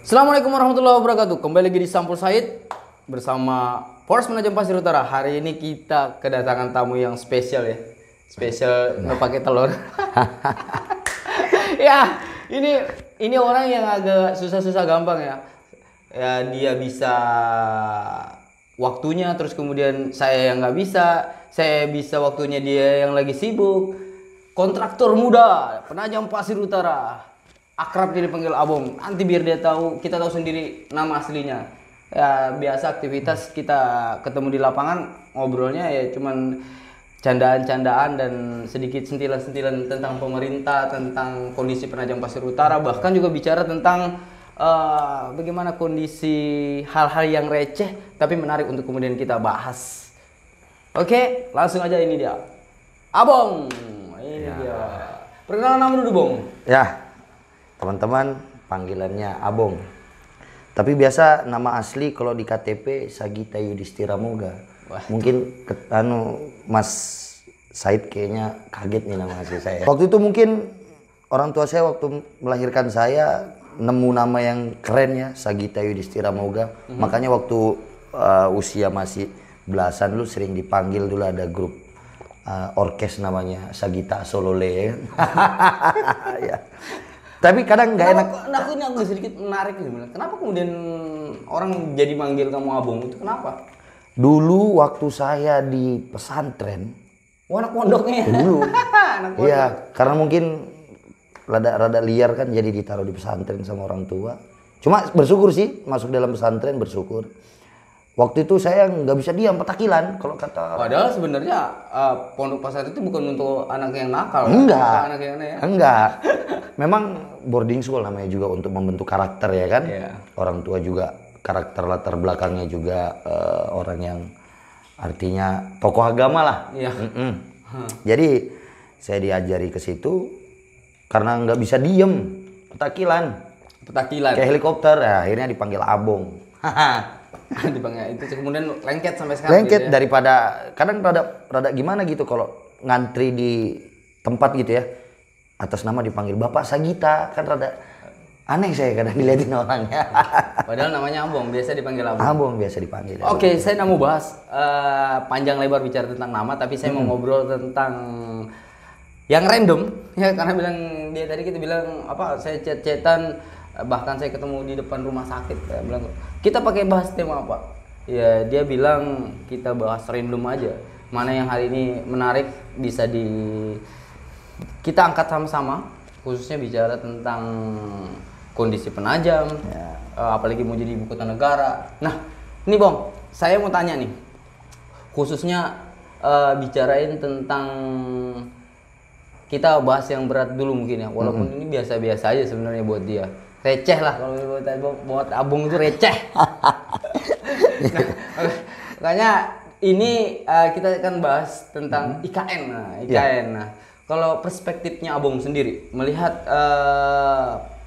Assalamualaikum warahmatullahi wabarakatuh. Kembali lagi di Sampul Said bersama Polres Penajam Pasir Utara. Hari ini kita kedatangan tamu yang spesial ya. Spesial nggak pakai telur. Ya, ini orang yang agak susah-susah gampang ya. Ya dia bisa waktunya, terus kemudian saya yang nggak bisa. Saya bisa waktunya, dia yang lagi sibuk. Kontraktor muda Penajam Pasir Utara. Akrab dia dipanggil Abong. Nanti biar dia tahu, kita tahu sendiri nama aslinya. Ya biasa aktivitas kita ketemu di lapangan, ngobrolnya ya cuman candaan-candaan dan sedikit sentilan-sentilan tentang pemerintah, tentang kondisi Penajam Pasir Utara, bahkan juga bicara tentang bagaimana kondisi hal-hal yang receh tapi menarik untuk kemudian kita bahas. Oke, langsung aja, ini dia. Abong. Ini dia. Perkenalan nama dulu, Bong. Ya. Teman-teman panggilannya Abong. Tapi biasa nama asli kalau di KTP Sagita Yudhistira Moga. Wah. Mungkin Mas Said kayaknya kaget nih nama asli saya. Waktu itu mungkin orang tua saya waktu melahirkan saya nemu nama yang keren ya, Sagita Yudhistira Moga. Makanya waktu usia masih belasan lu sering dipanggil, dulu ada grup orkes namanya Sagita Solole ya. Ya. Tapi kadang nggak enak. Nah, ini aku sedikit menarik gitu. Kenapa kemudian orang jadi manggil kamu Abong itu? Kenapa? Dulu waktu saya di pesantren. Anak pondoknya. Dulu. Anak pondok. Iya, karena mungkin rada liar kan, jadi ditaruh di pesantren sama orang tua. Cuma bersyukur sih masuk dalam pesantren, bersyukur. Waktu itu saya nggak bisa diam, petakilan kalau kata. Padahal sebenarnya pondok pesantren itu bukan untuk anak yang nakal. Enggak. Anak yang ya. Enggak. Memang boarding school namanya juga untuk membentuk karakter ya kan. Yeah. Orang tua juga karakter, latar belakangnya juga orang yang artinya tokoh agama lah. Iya. Jadi saya diajari ke situ karena nggak bisa diem, petakilan. Kayak helikopter. Ya, akhirnya dipanggil Abong. Dipanggil itu kemudian lengket sampai sekarang. Lengket gitu ya? Daripada kadang rada gimana gitu kalau ngantri di tempat gitu ya, atas nama dipanggil Bapak Sagita, kan rada aneh saya kadang dilihatin orangnya. Padahal namanya Abong, biasa dipanggil Abong. Abong biasa dipanggil. Oke, saya nggak mau bahas panjang lebar bicara tentang nama, tapi saya mau ngobrol tentang yang random ya, karena dia tadi kita bilang apa, saya chat-chatan, bahkan saya ketemu di depan rumah sakit, saya bilang kita pakai bahas tema apa? Ya dia bilang kita bahas random aja, mana yang hari ini menarik bisa kita angkat sama-sama, khususnya bicara tentang kondisi Penajam, apalagi mau jadi ibu kota negara. Nah, ini Bong, saya mau tanya nih, khususnya bicarain tentang, kita bahas yang berat dulu mungkin ya, walaupun ini biasa-biasa aja sebenarnya buat dia, receh lah kalau buat Abong itu receh. Nah, makanya ini kita akan bahas tentang IKN. Nah, IKN. Nah, kalau perspektifnya Abong sendiri melihat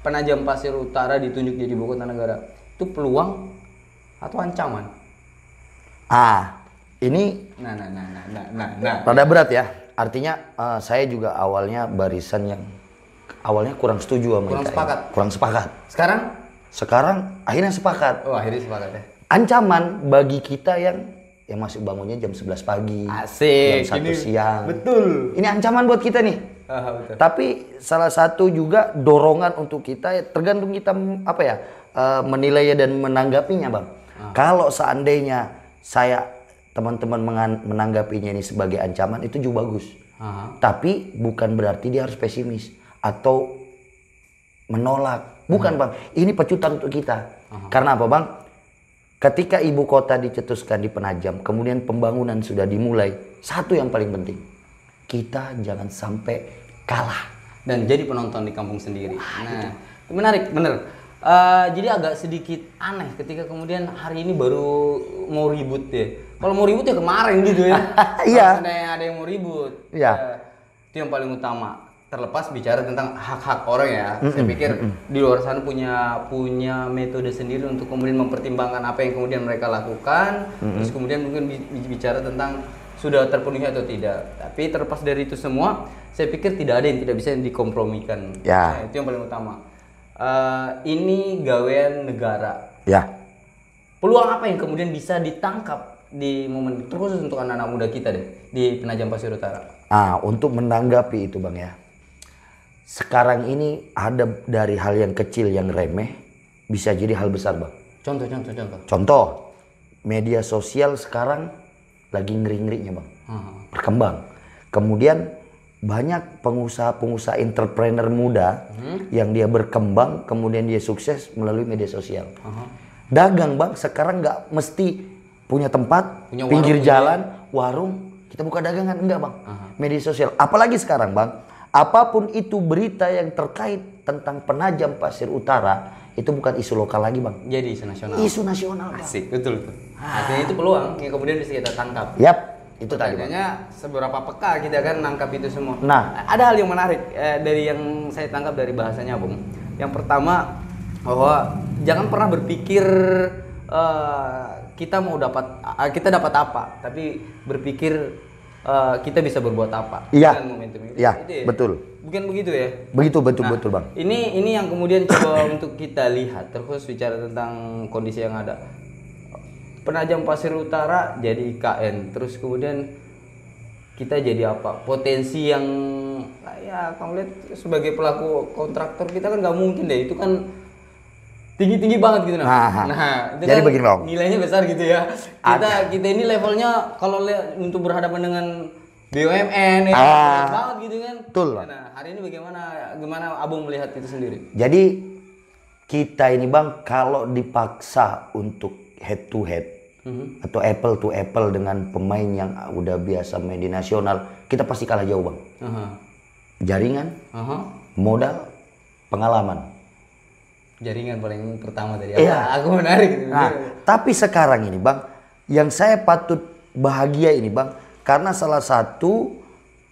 Penajam Pasir Utara ditunjuk jadi ibu kota negara, itu peluang atau ancaman? Ini nah. rada berat ya. Artinya saya juga awalnya barisan yang awalnya kurang setuju sama IKN. Kurang sepakat. Sekarang akhirnya sepakat. Oh, akhirnya sepakat ya. Ancaman bagi kita yang masih bangunnya jam 11 pagi. Asik. Jam 1 siang. Betul. Ini ancaman buat kita nih. Betul. Tapi salah satu juga dorongan untuk kita, tergantung kita apa ya, menilai dan menanggapinya, Bang. Kalau seandainya teman-teman menanggapinya ini sebagai ancaman, itu juga bagus. Tapi bukan berarti dia harus pesimis atau menolak. Bukan, Bang. Ini pecutan untuk kita. Karena apa, Bang? Ketika ibu kota dicetuskan di Penajam, kemudian pembangunan sudah dimulai, satu yang paling penting, kita jangan sampai kalah dan jadi penonton di kampung sendiri. Nah, itu menarik, bener. Jadi agak sedikit aneh ketika kemudian hari ini baru mau ribut ya. Kalau mau ribut ya kemarin gitu ya. Iya. Ada yang mau ribut. Iya. Itu yang paling utama. Terlepas bicara tentang hak-hak orang ya, saya pikir di luar sana punya metode sendiri untuk kemudian mempertimbangkan apa yang kemudian mereka lakukan, terus kemudian mungkin bicara tentang sudah terpenuhi atau tidak. Tapi terlepas dari itu semua, saya pikir tidak ada yang tidak bisa dikompromikan. Ya. Nah, itu yang paling utama. ini gawean negara. Ya. Peluang apa yang kemudian bisa ditangkap di momen terkhusus untuk anak-anak muda kita deh di Penajam Pasir Utara? Untuk menanggapi itu Bang ya. Sekarang ini ada dari hal yang kecil yang remeh bisa jadi hal besar Bang. Contoh. Contoh, media sosial sekarang lagi ngeri-ngerinya Bang. Berkembang. Kemudian banyak pengusaha-pengusaha entrepreneur muda yang dia berkembang kemudian dia sukses melalui media sosial. Dagang Bang sekarang nggak mesti punya tempat, Punya pinggir warung jalan, warung, kita buka dagangan enggak Bang. Media sosial. Apalagi sekarang Bang, apapun itu berita yang terkait tentang Penajam Pasir Utara itu bukan isu lokal lagi Bang. Jadi isu nasional. Isu nasional Bang. Asik, betul. Artinya itu peluang yang kemudian bisa kita tangkap. Yap, itu tadi Bang. Pertanyaannya seberapa peka kita kan nangkap itu semua. Nah, ada hal yang menarik dari yang saya tangkap dari bahasanya Bung. Yang pertama bahwa jangan pernah berpikir kita dapat apa, tapi berpikir kita bisa berbuat apa. Iya. Dengan momentum itu. Iya, Itu ya? betul. Bukan begitu ya? Begitu betul Bang. Ini yang kemudian coba untuk kita lihat terus bicara tentang kondisi yang ada. Penajam Pasir Utara jadi IKN, terus kemudian kita jadi apa? Potensi yang ya kamu lihat sebagai pelaku kontraktor kita kan nggak mungkin deh, itu kan tinggi banget gitu Nah, itu jadi kan begini Bang. nilainya besar gitu ya. Kita ini levelnya kalau untuk berhadapan dengan BUMN ya banget gitu kan. Betul Bang. Nah, hari ini gimana Abang melihat itu sendiri? Jadi kita ini Bang kalau dipaksa untuk head to head atau apple to apple dengan pemain yang udah biasa main di nasional, kita pasti kalah jauh Bang. Jaringan, modal, pengalaman. Jaringan paling pertama tadi. Iya. Aku menarik. Nah, tapi sekarang ini Bang, yang saya patut bahagia ini Bang, karena salah satu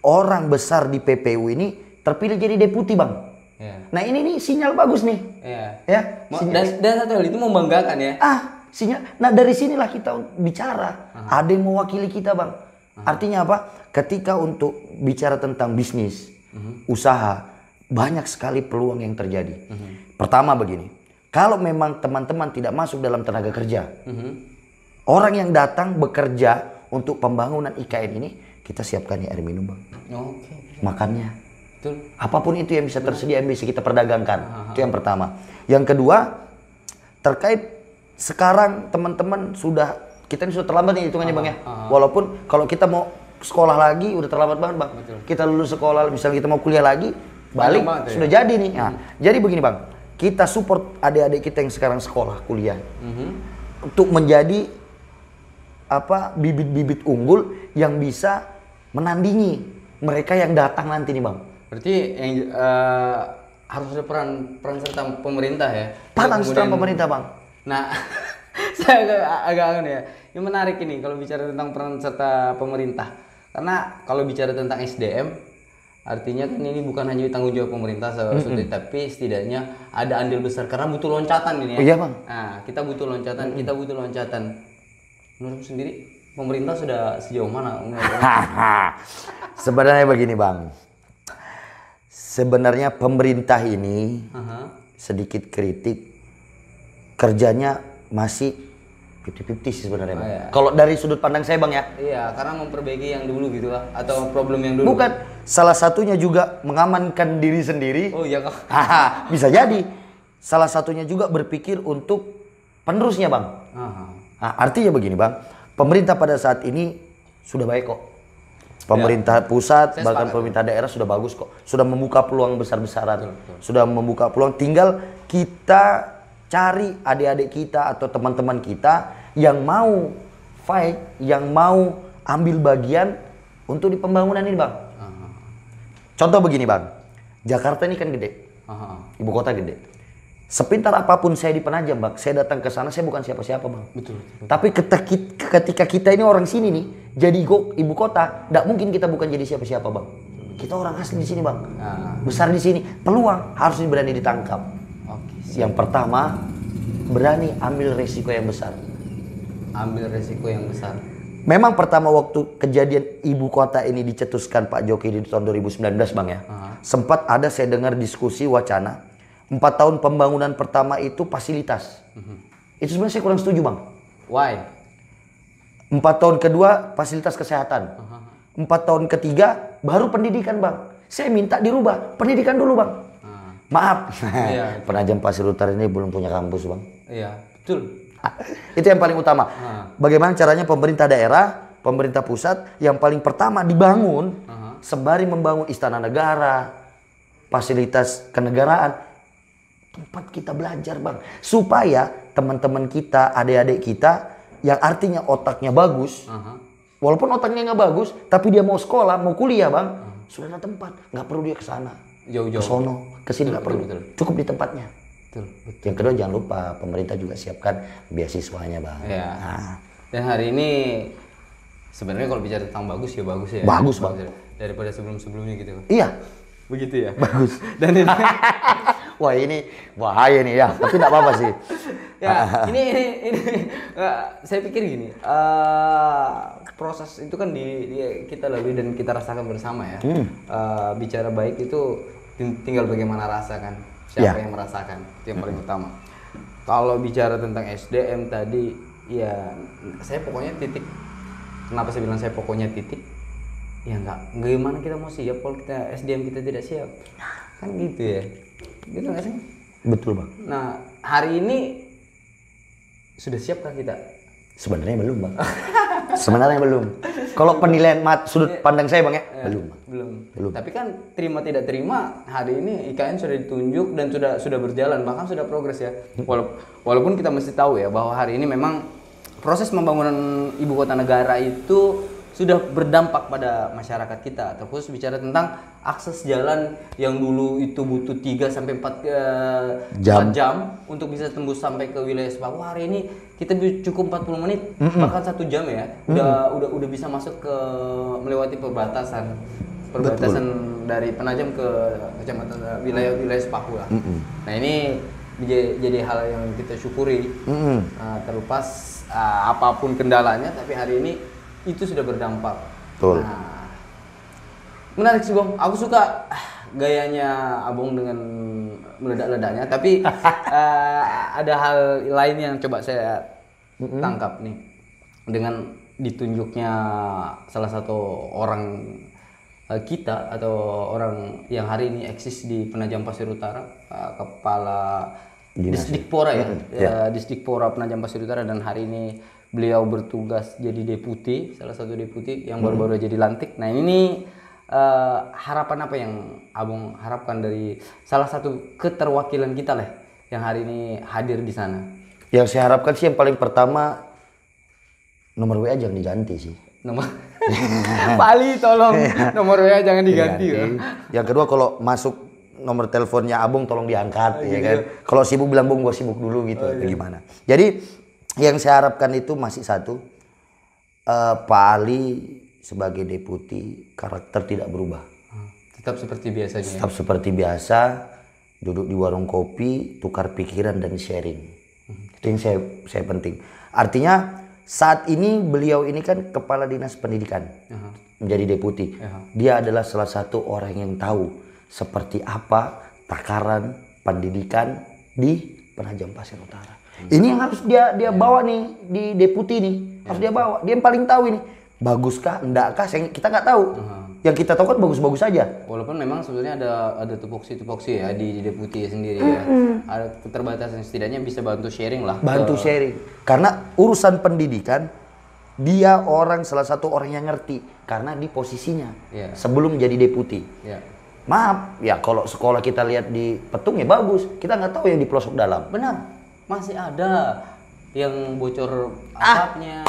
orang besar di PPU ini terpilih jadi deputi Bang. Ya. Nah ini nih sinyal bagus nih. Iya. Ya. Dan satu hal itu membanggakan ya. Sinyal. Nah dari sinilah kita bicara. Ada yang mewakili kita Bang. Artinya apa? Ketika untuk bicara tentang bisnis, usaha, banyak sekali peluang yang terjadi. Pertama begini, kalau memang teman-teman tidak masuk dalam tenaga kerja, orang yang datang bekerja untuk pembangunan IKN ini, kita siapkan air minum Bang. Makannya. Betul. Apapun itu yang bisa tersedia, yang bisa kita perdagangkan. Itu yang pertama. Yang kedua, terkait sekarang teman-teman kita ini sudah terlambat nih hitungannya Bang ya. Walaupun kalau kita mau sekolah lagi udah terlambat banget Bang. Betul. Kita lulus sekolah, misalnya kita mau kuliah lagi, balik sudah jadi nih. Nah, jadi begini Bang, kita support adik-adik kita yang sekarang sekolah, kuliah. Untuk menjadi bibit-bibit unggul yang bisa menandingi mereka yang datang nanti nih Bang. Berarti yang harus ada peran serta pemerintah ya. Peran serta pemerintah Bang. Nah, saya agak ya. Ini menarik ini kalau bicara tentang peran serta pemerintah. Karena kalau bicara tentang SDM, artinya kan ini bukan hanya tanggung jawab pemerintah tapi setidaknya ada andil besar karena butuh loncatan ini ya. Iya Bang. Nah, kita butuh loncatan, Menurut sendiri pemerintah sudah sejauh mana? Sebenarnya begini Bang. Sebenarnya pemerintah ini sedikit kritik, kerjanya masih 50-50 sih sebenarnya Bang. Iya. Kalau dari sudut pandang saya Bang ya. Iya, karena memperbaiki yang dulu gitu lah, atau problem yang dulu. Bukan, salah satunya juga mengamankan diri sendiri. Oh iya kok. Bisa jadi. Salah satunya juga berpikir untuk penerusnya Bang. Nah, artinya begini Bang, pemerintah pada saat ini sudah baik kok. Pemerintah pusat, bahkan pemerintah daerah sudah bagus kok. Sudah membuka peluang besar-besaran. Sudah membuka peluang, tinggal kita cari adik-adik kita atau teman-teman kita yang mau fight, yang mau ambil bagian untuk di pembangunan ini Bang. Contoh begini Bang, Jakarta ini kan gede, ibu kota gede. Sepintar apapun saya di Penajam Bang, saya datang ke sana saya bukan siapa-siapa Bang. Betul. Tapi ketika kita ini orang sini nih, jadi ibu kota, tidak mungkin kita bukan jadi siapa-siapa Bang. Kita orang asli di sini Bang, besar di sini, peluang harus berani ditangkap. Yang pertama, berani ambil resiko yang besar. Memang pertama waktu kejadian ibu kota ini dicetuskan Pak Jokowi di tahun 2019 Bang ya. Sempat ada saya dengar diskusi wacana 4 tahun pembangunan pertama itu fasilitas. Itu sebenarnya saya kurang setuju, Bang. Why? 4 tahun kedua fasilitas kesehatan. 4 tahun ketiga baru pendidikan, Bang. Saya minta dirubah pendidikan dulu, Bang. Maaf, Iya. Penajam Pasir Utara ini belum punya kampus, Bang. Iya, betul. Itu yang paling utama. Bagaimana caranya pemerintah daerah, pemerintah pusat yang paling pertama dibangun sembari membangun istana negara, fasilitas kenegaraan, tempat kita belajar, Bang, supaya teman-teman kita, adik-adik kita yang artinya otaknya bagus, walaupun otaknya nggak bagus, tapi dia mau sekolah, mau kuliah, Bang, sudah ada tempat, nggak perlu dia ke sana, Jauh-jauh. ke sono, ke sini nggak perlu, betul. cukup di tempatnya. Betul. Yang kedua jangan lupa pemerintah juga siapkan beasiswanya, Bang. Iya. Nah, Dan hari ini sebenarnya kalau bicara tentang bagus ya bagus ya. Bagus, Bang. Daripada sebelum-sebelumnya gitu. iya, Begitu ya. bagus. Dan ini Wah, ini bahaya nih ya, tapi tidak apa-apa sih. ya ini saya pikir gini, proses itu kan kita lalui dan kita rasakan bersama ya. Bicara baik itu tinggal bagaimana rasa kan, siapa Ya. yang merasakan, itu yang paling utama. Kalau bicara tentang SDM tadi, ya saya pokoknya titik. Kenapa saya bilang saya pokoknya titik? Ya nggak gimana kita mau siap kalau kita SDM kita tidak siap, kan gitu ya, gitu nggak sih? Betul, Bang. Nah, hari ini sudah siapkah kita? Sebenarnya belum, Bang. Sebenarnya belum. Kalau penilaian sudut pandang saya, Bang, ya, belum, Bang. Belum. Tapi kan terima tidak terima, hari ini IKN sudah ditunjuk dan sudah berjalan, bahkan sudah progres ya. Walaupun kita mesti tahu ya bahwa hari ini memang proses pembangunan ibu kota negara itu sudah berdampak pada masyarakat kita. Terkhusus bicara tentang akses jalan yang dulu itu butuh 3 sampai 4 jam untuk bisa tembus sampai ke wilayah Sepaku. Hari ini kita cukup 40 menit, bahkan 1 jam ya. Udah bisa masuk ke melewati perbatasan dari Penajam ke kecamatan wilayah Sepaku lah. Nah, ini jadi hal yang kita syukuri. Terlepas apapun kendalanya, tapi hari ini itu sudah berdampak. Betul. Nah, menarik sih, Bang. Aku suka gayanya Abang dengan meledak-ledaknya, tapi ada hal lain yang coba saya tangkap nih dengan ditunjuknya salah satu orang kita atau orang yang hari ini eksis di Penajam Pasir Utara, Kepala Disdikpora ya, Disdikpora Penajam Pasir Utara, dan hari ini beliau bertugas jadi deputi, salah satu deputi yang baru-baru jadi lantik. Nah, ini harapan apa yang Abang harapkan dari salah satu keterwakilan kita lah yang hari ini hadir di sana? Yang saya harapkan sih yang paling pertama, nomor WA jangan diganti sih. Nomor Pali, tolong nomor WA jangan diganti. Yang kedua, kalau masuk nomor teleponnya Abang tolong diangkat, ya kan. Kalau sibuk bilang, Bung, gua sibuk dulu gitu. Gimana? Jadi yang saya harapkan itu masih satu, Pak Ali sebagai deputi karakter tidak berubah. Tetap seperti biasanya. Tetap seperti biasa, duduk di warung kopi, tukar pikiran dan sharing. Itu yang saya penting. Artinya saat ini beliau ini kan kepala dinas pendidikan, menjadi deputi. Dia adalah salah satu orang yang tahu seperti apa takaran pendidikan di Penajam Pasir Utara. Ini yang harus dia bawa nih di deputi nih, harus dia bawa. Dia yang paling tahu ini, baguskah, endakkah, kita nggak tahu. Yang kita tahu kan bagus-bagus saja. Walaupun memang sebenarnya ada tupoksi ya di deputi sendiri ya. Ada keterbatasan, setidaknya bisa bantu sharing lah. Bantu sharing. Karena urusan pendidikan, dia salah satu orang yang ngerti karena di posisinya sebelum jadi deputi. Maaf, ya kalau sekolah kita lihat di Petung ya bagus, kita nggak tahu yang di pelosok dalam. Benar. Masih ada yang bocor atapnya,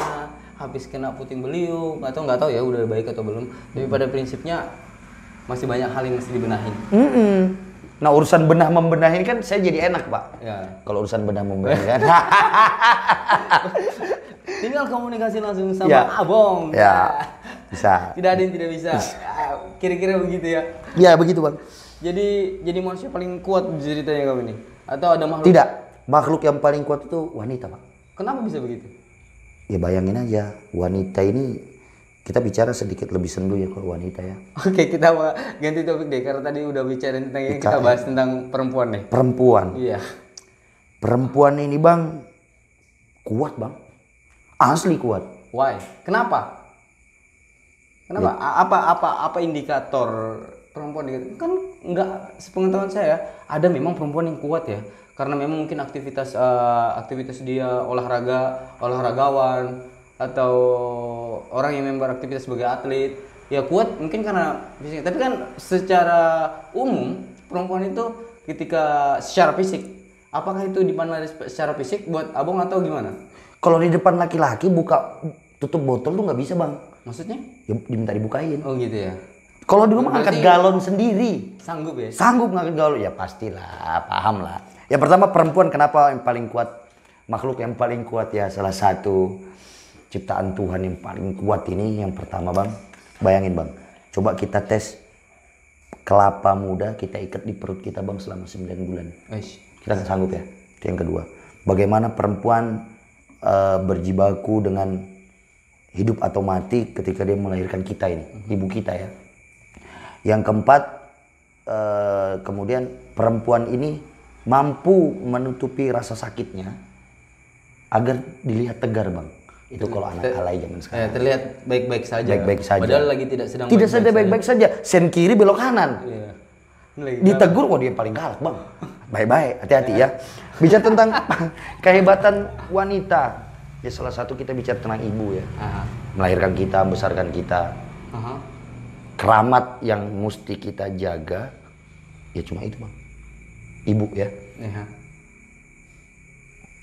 habis kena puting beliung, atau nggak tahu ya udah baik atau belum. Tapi pada prinsipnya masih banyak hal yang mesti dibenahin. Nah, urusan benah membenahin kan saya jadi enak, Pak. Ya. Kalau urusan benah membenahin kan. Tinggal komunikasi langsung sama Abang. Ya. Bisa. Tidak ada yang tidak bisa. Kira-kira begitu ya. Ya, begitu, Bang. Jadi manusia paling kuat ceritanya kamu ini, atau ada makhluk? Tidak. Makhluk yang paling kuat itu wanita, Pak. Kenapa bisa begitu? Ya bayangin aja, wanita ini kita bicara sedikit lebih sendu ya kalau wanita ya. Oke, kita ganti topik deh karena tadi udah bicara tentang ini, kita bahas tentang perempuan nih. Perempuan. Iya. Perempuan ini bang kuat bang, asli kuat. Why? Kenapa? Kenapa? Apa indikator perempuan gitu? Kan nggak, sepengetahuan saya ada memang perempuan yang kuat ya. Karena memang mungkin aktivitas dia olahragawan atau orang yang beraktivitas sebagai atlet ya kuat mungkin karena fisiknya. Tapi kan secara umum perempuan itu ketika secara fisik, apakah itu dipandang secara fisik buat abang atau gimana? Kalau di depan laki-laki buka tutup botol tuh nggak bisa bang. Maksudnya? Ya, diminta dibukain. Oh gitu ya. Kalau di rumah angkat galon sendiri. Sanggup ya? Sanggup ngangkat galon ya pastilah, paham lah. Yang pertama perempuan kenapa yang paling kuat, makhluk yang paling kuat ya, salah satu ciptaan Tuhan yang paling kuat ini yang pertama bang. Bayangin bang, coba kita tes kelapa muda kita ikat di perut kita bang selama 9 bulan. Kita nggak sanggup ya. Itu yang kedua. Bagaimana perempuan berjibaku dengan hidup atau mati ketika dia melahirkan kita ini, ibu kita ya. Yang keempat, kemudian perempuan ini mampu menutupi rasa sakitnya agar dilihat tegar bang. Itu kalau anak alay zaman sekarang. Terlihat baik-baik saja. Baik-baik saja. Padahal lagi tidak sedang baik-baik saja. Sen kiri belok kanan. Iya. Ditegur, dia paling galak bang. Baik-baik, hati-hati ya. Bicara tentang kehebatan wanita. Ya salah satu kita bicara tentang ibu ya. Melahirkan kita, membesarkan kita. Keramat yang mesti kita jaga, ya cuma itu bang. Ibu ya.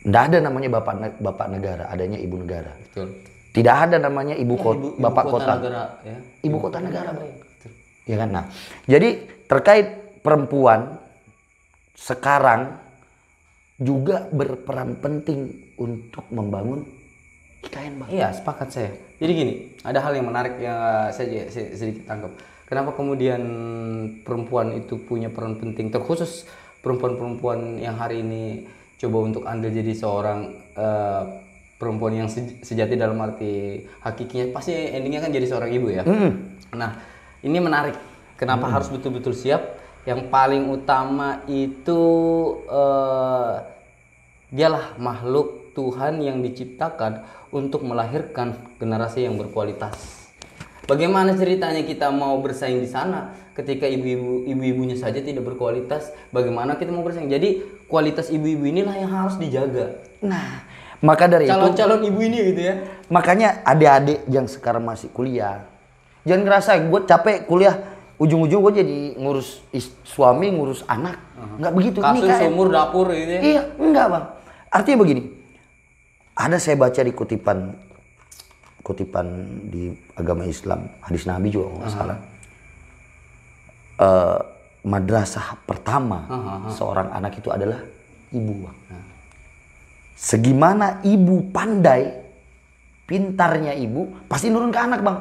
Nggak ada namanya bapak negara, adanya ibu negara. Betul. Tidak ada namanya bapak kota. Negara, ya. Ibu kota negara bang. Ya kan. Nah, jadi terkait perempuan sekarang juga berperan penting untuk membangun IKN bang. Iya, sepakat saya. Jadi gini, ada hal yang menarik yang saya sedikit tangkap. Kenapa kemudian perempuan itu punya peran penting, terkhusus perempuan-perempuan yang hari ini coba untuk andil jadi seorang perempuan yang sejati dalam arti hakikinya, pasti endingnya kan jadi seorang ibu ya. Nah, ini menarik. Kenapa harus betul-betul siap? Yang paling utama itu dialah makhluk Tuhan yang diciptakan untuk melahirkan generasi yang berkualitas. Bagaimana ceritanya kita mau bersaing di sana ketika ibu-ibunya saja tidak berkualitas? Bagaimana kita mau bersaing? Jadi kualitas ibu-ibu inilah yang harus dijaga. Nah, maka dari calon-calon ibu ini gitu ya. Makanya adik-adik yang sekarang masih kuliah, jangan ngerasa gue capek kuliah, ujung-ujung gue jadi ngurus suami, ngurus anak. Nggak begitu. Kasus sumur dapur gitu ya. Iya, enggak bang. Artinya begini, ada saya baca di kutipan di agama Islam, hadis Nabi juga nggak salah. Madrasah pertama seorang anak itu adalah ibu. Segimana ibu pandai, pintarnya ibu pasti nurun ke anak bang.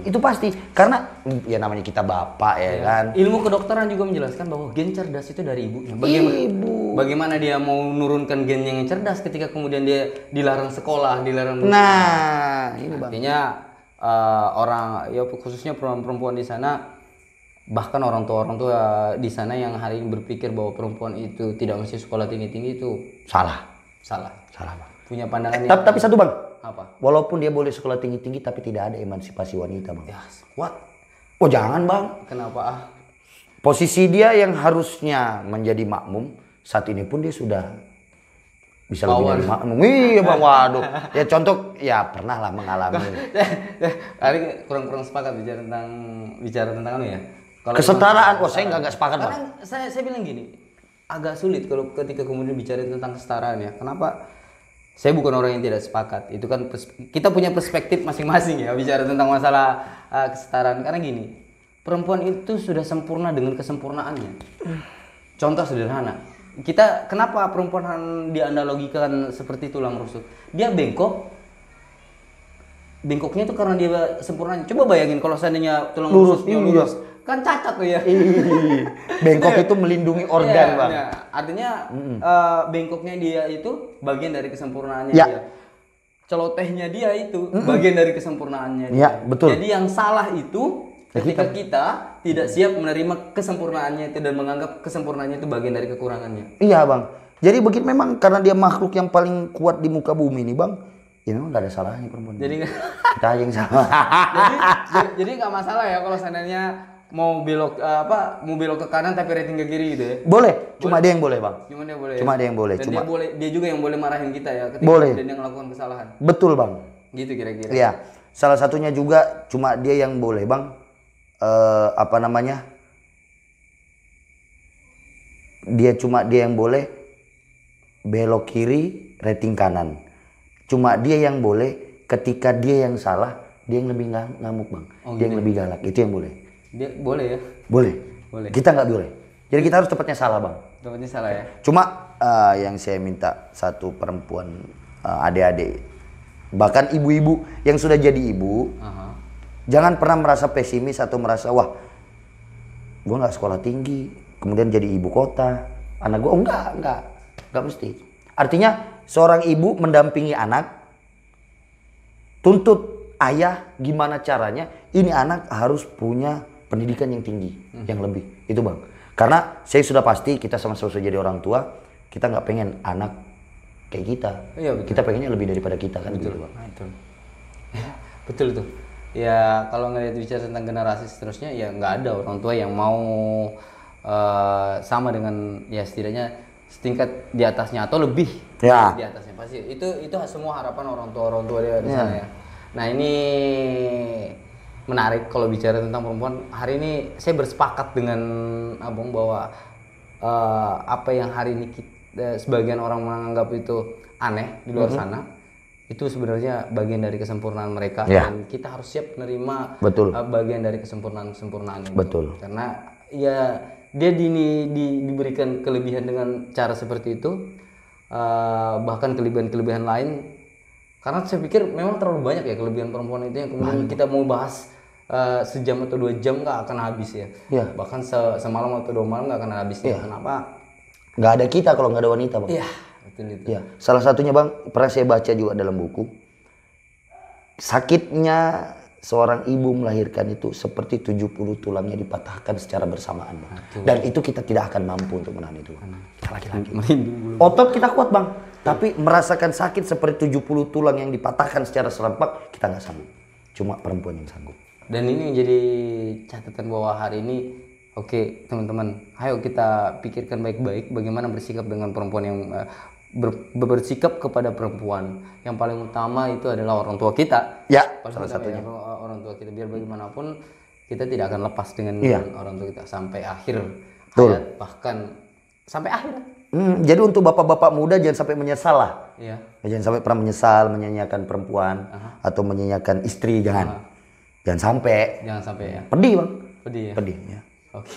Itu pasti, karena ya namanya kita bapak ya kan. Ilmu kedokteran juga menjelaskan bahwa gen cerdas itu dari ibunya. Bagaimana dia mau nurunkan gen yang cerdas ketika kemudian dia dilarang sekolah, dilarang. Nah, ini bang. Artinya orang ya khususnya perempuan di sana, bahkan orang tua di sana yang hari ini berpikir bahwa perempuan itu tidak mesti sekolah tinggi-tinggi itu salah bang. Punya pandangan tapi satu bang, apa? Walaupun dia boleh sekolah tinggi-tinggi tapi tidak ada emansipasi wanita bang. What? Oh jangan bang. Kenapa? Posisi dia yang harusnya menjadi makmum, saat ini pun dia sudah bisa lebih dari makmum. Iya bang, waduh. Ya contoh, ya pernah lah mengalami. Hari kurang sepakat bicara tentang anu ya. Kalau kesetaraan, saya nggak sepakat bang. Saya bilang gini, agak sulit kalau ketika kemudian bicara tentang kesetaraan ya. Kenapa? Saya bukan orang yang tidak sepakat. Itu kan kita punya perspektif masing-masing ya bicara tentang masalah kesetaraan. Karena gini, perempuan itu sudah sempurna dengan kesempurnaannya. Contoh sederhana. Kenapa perempuan dianalogikan seperti tulang rusuk? Dia bengkoknya itu karena dia sempurnanya. Coba bayangin kalau seandainya tulang rusuknya lurus, kan cacat tuh ya. Bengkok itu melindungi organ bang. Artinya bengkoknya dia itu bagian dari kesempurnaannya ya. dia. celotehnya dia itu bagian dari kesempurnaannya dia. Ya, betul. Jadi yang salah itu ketika kita tidak siap menerima kesempurnaannya itu dan menganggap kesempurnaannya itu bagian dari kekurangannya. Iya bang. Jadi begitu memang karena dia makhluk yang paling kuat di muka bumi ini bang. Ya memang gak ada salahnya perempuan. Jadi kita aja yang salah. jadi nggak masalah ya kalau seandainya mau belok mau belok ke kanan tapi rating ke kiri gitu ya. Boleh. Cuma dia yang boleh bang. Cuma dia boleh. Cuma dia yang boleh. Dan Cuma dia juga yang boleh marahin kita ya ketika boleh. dia yang melakukan kesalahan. Betul bang. Gitu kira-kira. Iya. Salah satunya juga cuma dia yang boleh bang. Dia yang boleh belok kiri rating kanan. Cuma dia yang boleh ketika dia yang salah dia yang lebih ngamuk bang. Dia yang lebih galak. Itu yang boleh. Dia boleh ya? Boleh. Kita nggak boleh. Jadi kita harus tepatnya salah bang. Tepatnya salah ya. Cuma yang saya minta satu perempuan adik-adik bahkan ibu-ibu yang sudah jadi ibu jangan pernah merasa pesimis atau merasa wah gue nggak sekolah tinggi kemudian jadi ibu kota anak gue enggak mesti. Artinya seorang ibu mendampingi anak tuntut ayah gimana caranya ini anak harus punya pendidikan yang tinggi yang lebih itu bang. Karena saya sudah pasti kita sama-sama sudah jadi orang tua kita nggak pengen anak kayak kita. Iya, betul. Kita pengennya lebih daripada kita kan. Betul gitu bang. Nah, itu. Betul tuh. Ya kalau ngelihat bicara tentang generasi seterusnya ya nggak ada orang tua yang mau sama dengan ya setidaknya setingkat di atasnya atau lebih ya. Di atasnya pasti itu semua harapan orang tua dia di sana ya. Nah ini menarik kalau bicara tentang perempuan. Hari ini saya bersepakat dengan Abang bahwa apa yang hari ini sebagian orang menganggap itu aneh di luar sana itu sebenarnya bagian dari kesempurnaan mereka dan kita harus siap menerima bagian dari kesempurnaan itu. Betul. Karena ya dia diberikan kelebihan dengan cara seperti itu bahkan kelebihan lain karena saya pikir memang terlalu banyak ya kelebihan perempuan itu yang kemudian kita mau bahas sejam atau 2 jam nggak akan habis ya. Bahkan semalam atau 2 malam nggak akan habis ya. Kenapa? Nggak ada kita kalau nggak ada wanita bang. Iya betul itu. Ya. Salah satunya bang pernah saya baca juga dalam buku sakitnya seorang ibu melahirkan itu seperti 70 tulangnya dipatahkan secara bersamaan bang. Dan itu kita tidak akan mampu untuk menahan itu bang. Kita laki-laki. Otot kita kuat bang. Tapi merasakan sakit seperti 70 tulang yang dipatahkan secara serempak kita nggak sanggup. Cuma perempuan yang sanggup. Dan ini menjadi catatan bahwa hari ini oke, teman-teman, ayo kita pikirkan baik-baik bagaimana bersikap dengan perempuan yang bersikap kepada perempuan. Yang paling utama itu adalah orang tua kita. Ya, paling salah satunya. Ya, orang tua kita biar bagaimanapun kita tidak akan lepas dengan orang tua kita sampai akhir hayat, bahkan sampai akhir. Jadi untuk bapak-bapak muda jangan sampai menyesal lah. Iya. Jangan sampai pernah menyesal menyanyiakan perempuan atau menyanyiakan istri jangan. Jangan sampai ya. Pedih bang. Pedih ya. Pedih ya. Oke.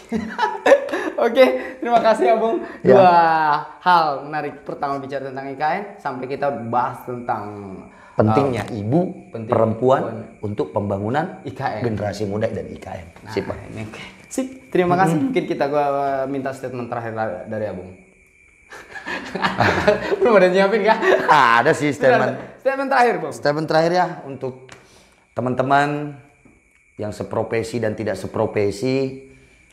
Oke, terima kasih ya Bung. Dua hal menarik. Pertama bicara tentang IKN, sampai kita bahas tentang pentingnya ibu, perempuan untuk pembangunan IKN. Generasi muda dan IKN. Nah, sip, Bang. Sip. Terima kasih. Mungkin gua minta statement terakhir dari Abung. Belum ada nyiapin kah? Ada sih statement. Statement terakhir, Bung. Statement terakhir ya untuk teman-teman yang seprofesi dan tidak seprofesi,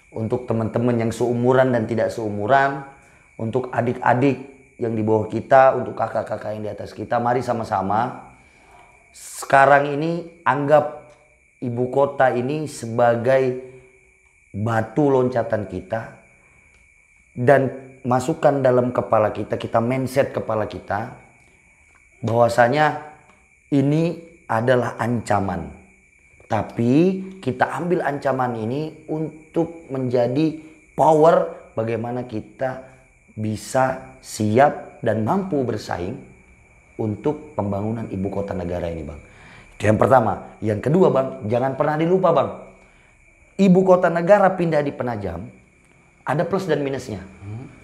untuk teman-teman yang seumuran dan tidak seumuran, untuk adik-adik yang di bawah kita, untuk kakak-kakak yang di atas kita, mari sama-sama sekarang ini anggap ibu kota ini sebagai batu loncatan kita dan masukkan dalam kepala kita, mindset kepala kita bahwasanya ini adalah ancaman. Tapi kita ambil ancaman ini untuk menjadi power bagaimana kita bisa siap dan mampu bersaing untuk pembangunan ibu kota negara ini bang. Itu yang pertama. Yang kedua bang, jangan pernah dilupa bang. Ibu kota negara pindah di Penajam, ada plus dan minusnya.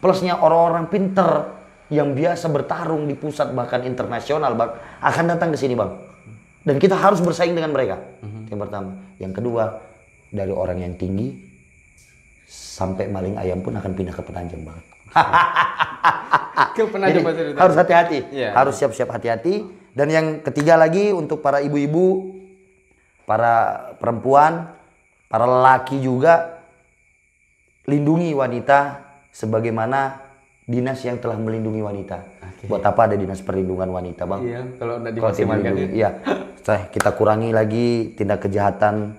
Plusnya orang-orang pinter yang biasa bertarung di pusat bahkan internasional bang, akan datang ke sini bang. Dan kita harus bersaing dengan mereka. Yang pertama. Yang kedua, dari orang yang tinggi sampai maling ayam pun akan pindah ke Penajam bang. Ke Penajam. Harus hati-hati. Harus siap-siap hati-hati. Dan yang ketiga lagi untuk para ibu-ibu, para perempuan, para lelaki juga, lindungi wanita sebagaimana dinas yang telah melindungi wanita. Buat apa ada dinas perlindungan wanita, Bang? Iya, kalau udah Kalau tidak dimaksimalkan dilindungi, iya. Kita kurangi lagi tindak kejahatan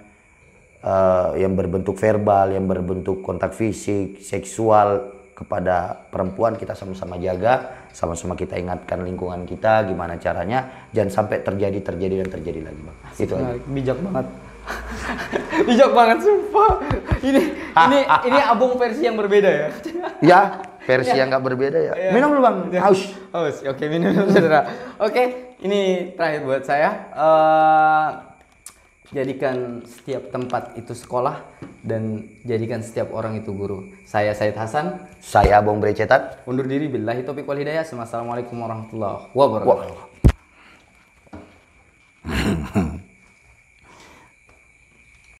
yang berbentuk verbal, yang berbentuk kontak fisik, seksual kepada perempuan. Kita sama-sama jaga, sama-sama kita ingatkan lingkungan kita gimana caranya jangan sampai terjadi dan terjadi lagi, Bang. Itu aja. Bijak banget. Bijak banget sumpah. Ini abang versi yang berbeda ya. Ya, versi yang nggak berbeda ya. Minum dulu, Bang. Haus. Haus. Oke, minum saudara. Oke, ini terakhir buat saya. Jadikan setiap tempat itu sekolah dan jadikan setiap orang itu guru. Saya Said Hasan. Saya Abang Brecetat. Undur diri, billahi taufiq wal hidayah. Assalamualaikum warahmatullahi wabarakatuh.